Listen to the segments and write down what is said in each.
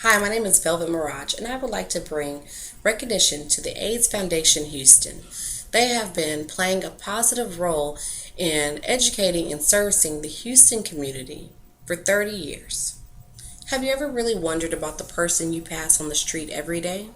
Hi, my name is Velvet Mirage, and I would like to bring recognition to the AIDS Foundation Houston. They have been playing a positive role in educating and servicing the Houston community for 30 years. Have you ever really wondered about the person you pass on the street every day?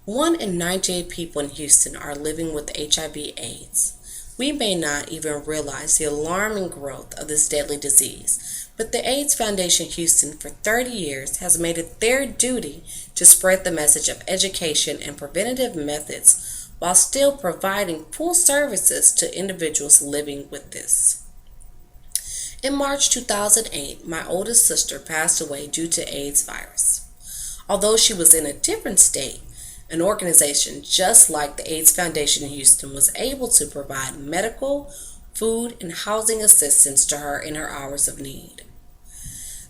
1 in 98 people in Houston are living with HIV/AIDS. We may not even realize the alarming growth of this deadly disease, but the AIDS Foundation Houston for 30 years has made it their duty to spread the message of education and preventative methods while still providing full services to individuals living with this. In March 2008, my oldest sister passed away due to AIDS virus. Although she was in a different state, an organization just like the AIDS Foundation in Houston was able to provide medical, food, and housing assistance to her in her hours of need.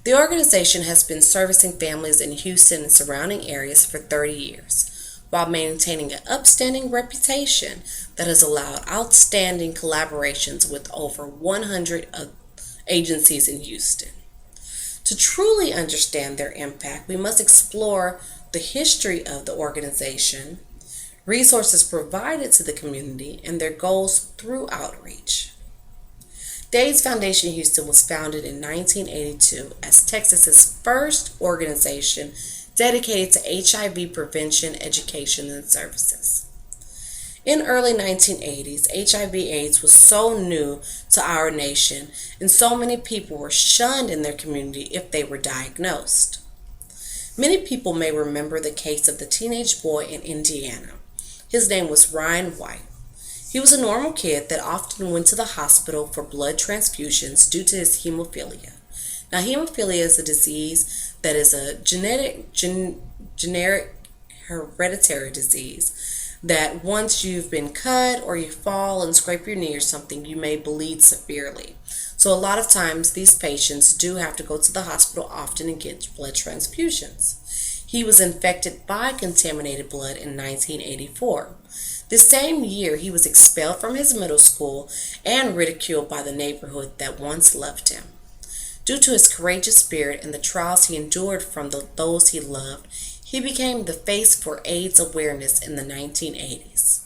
The organization has been servicing families in Houston and surrounding areas for 30 years, while maintaining an upstanding reputation that has allowed outstanding collaborations with over 100 agencies in Houston. To truly understand their impact, we must explore the history of the organization, resources provided to the community, and their goals through outreach. The AIDS Foundation Houston was founded in 1982 as Texas's first organization dedicated to HIV prevention, education, and services. In early 1980s, HIV/AIDS was so new to our nation, and so many people were shunned in their community if they were diagnosed. Many people may remember the case of the teenage boy in Indiana. His name was Ryan White. He was a normal kid that often went to the hospital for blood transfusions due to his hemophilia. Now, hemophilia is a disease that is a generic hereditary disease that once you've been cut or you fall and scrape your knee or something, you may bleed severely. So a lot of times these patients do have to go to the hospital often and get blood transfusions. He was infected by contaminated blood in 1984. The same year, he was expelled from his middle school and ridiculed by the neighborhood that once loved him. Due to his courageous spirit and the trials he endured from those he loved, he became the face for AIDS awareness in the 1980s.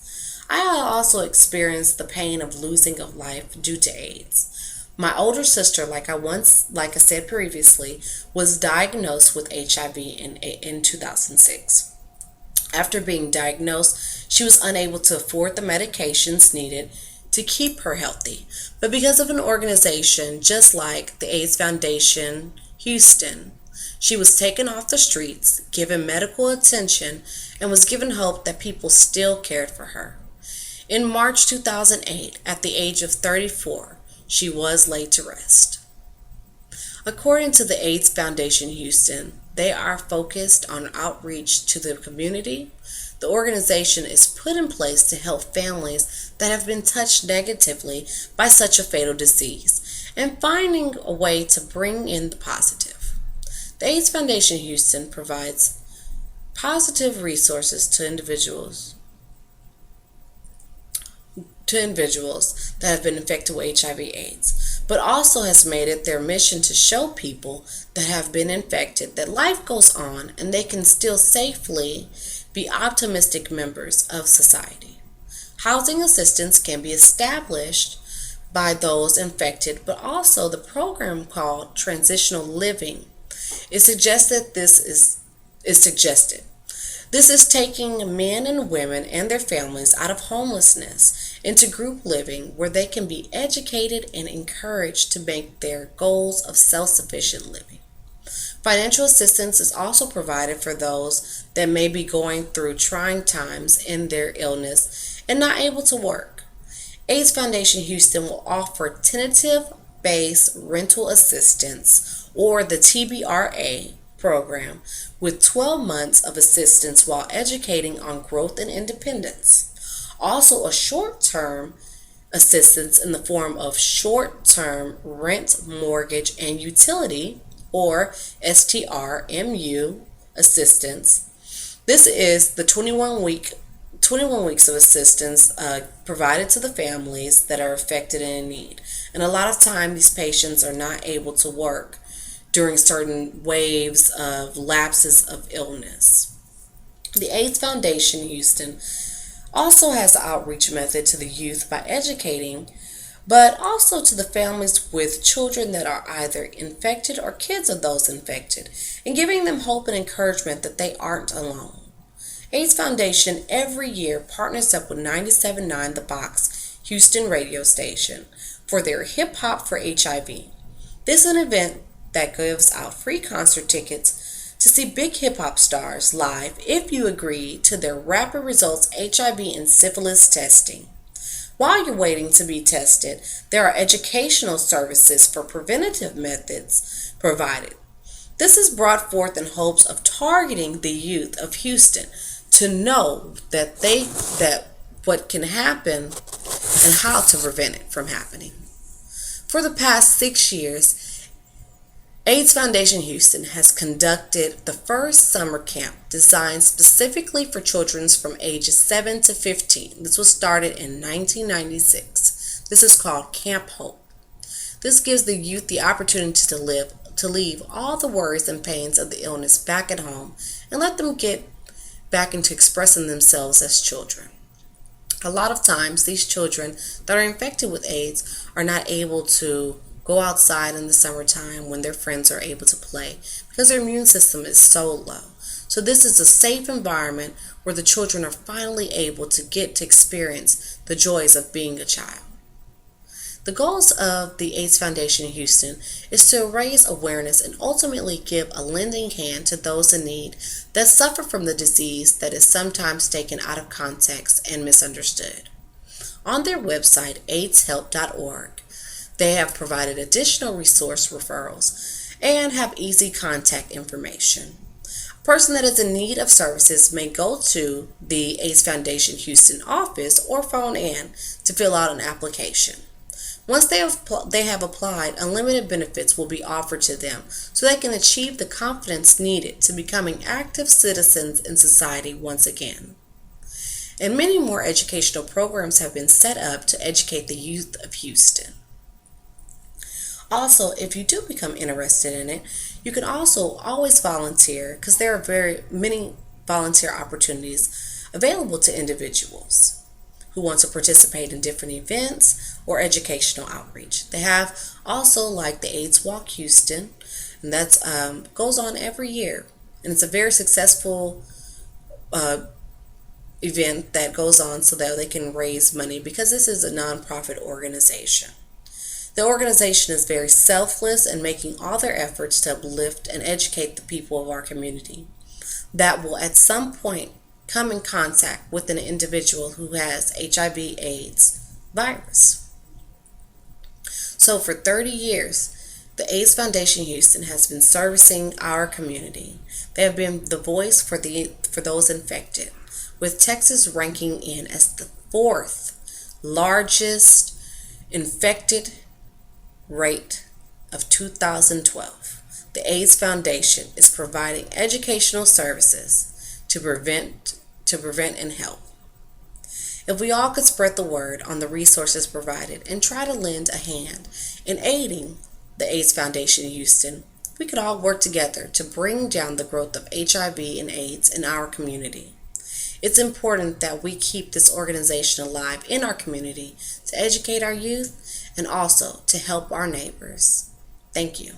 I also experienced the pain of losing a life due to AIDS. My older sister, like I said previously, was diagnosed with HIV in 2006. After being diagnosed, she was unable to afford the medications needed to keep her healthy. But because of an organization just like the AIDS Foundation Houston, she was taken off the streets, given medical attention, and was given hope that people still cared for her. In March 2008, at the age of 34, she was laid to rest. According to the AIDS Foundation Houston, they are focused on outreach to the community. The organization is put in place to help families that have been touched negatively by such a fatal disease and finding a way to bring in the positive. The AIDS Foundation Houston provides positive resources to individuals that have been infected with HIV/AIDS, but also has made it their mission to show people that have been infected that life goes on and they can still safely be optimistic members of society. Housing assistance can be established by those infected, but also the program called Transitional Living is suggested. This is taking men and women and their families out of homelessness into group living where they can be educated and encouraged to make their goals of self-sufficient living. Financial assistance is also provided for those that may be going through trying times in their illness and not able to work. AIDS Foundation Houston will offer tentative base rental assistance, or the TBRA program, with 12 months of assistance while educating on growth and independence. Also, a short-term assistance in the form of short-term rent, mortgage, and utility, or STRMU assistance. This is the 21 weeks of assistance provided to the families that are affected and in need. And a lot of time, these patients are not able to work during certain waves of lapses of illness. The AIDS Foundation Houston also has an outreach method to the youth by educating, but also to the families with children that are either infected or kids of those infected, and giving them hope and encouragement that they aren't alone. AIDS Foundation every year partners up with 97.9 The Box Houston radio station for their Hip Hop for HIV. This is an event that gives out free concert tickets to see big hip hop stars live if you agree to their rapid results HIV and syphilis testing. While you're waiting to be tested, there are educational services for preventative methods provided. This is brought forth in hopes of targeting the youth of Houston to know that what can happen and how to prevent it from happening. For the past 6 years, AIDS Foundation Houston has conducted the first summer camp designed specifically for children from ages 7 to 15. This was started in 1996. This is called Camp Hope. This gives the youth the opportunity to leave all the worries and pains of the illness back at home and let them get back into expressing themselves as children. A lot of times, these children that are infected with AIDS are not able to go outside in the summertime when their friends are able to play because their immune system is so low. So this is a safe environment where the children are finally able to get to experience the joys of being a child. The goals of the AIDS Foundation Houston is to raise awareness and ultimately give a lending hand to those in need that suffer from the disease that is sometimes taken out of context and misunderstood. On their website, aidshelp.org, they have provided additional resource referrals and have easy contact information. A person that is in need of services may go to the AIDS Foundation Houston office or phone in to fill out an application. Once they have applied, unlimited benefits will be offered to them so they can achieve the confidence needed to becoming active citizens in society once again. And many more educational programs have been set up to educate the youth of Houston. Also, if you do become interested in it, you can also always volunteer because there are very many volunteer opportunities available to individuals who want to participate in different events or educational outreach. They have also like the AIDS Walk Houston, and that goes on every year. And it's a very successful event that goes on so that they can raise money because this is a nonprofit organization. The organization is very selfless in making all their efforts to uplift and educate the people of our community that will at some point come in contact with an individual who has HIV/AIDS virus. So for 30 years, the AIDS Foundation Houston has been servicing our community. They have been the voice for those infected, with Texas ranking in as the 4th largest infected rate of 2012. The AIDS Foundation is providing educational services to prevent and help. If we all could spread the word on the resources provided and try to lend a hand in aiding the AIDS Foundation Houston, we could all work together to bring down the growth of HIV and AIDS in our community. It's important that we keep this organization alive in our community to educate our youth and also to help our neighbors. Thank you.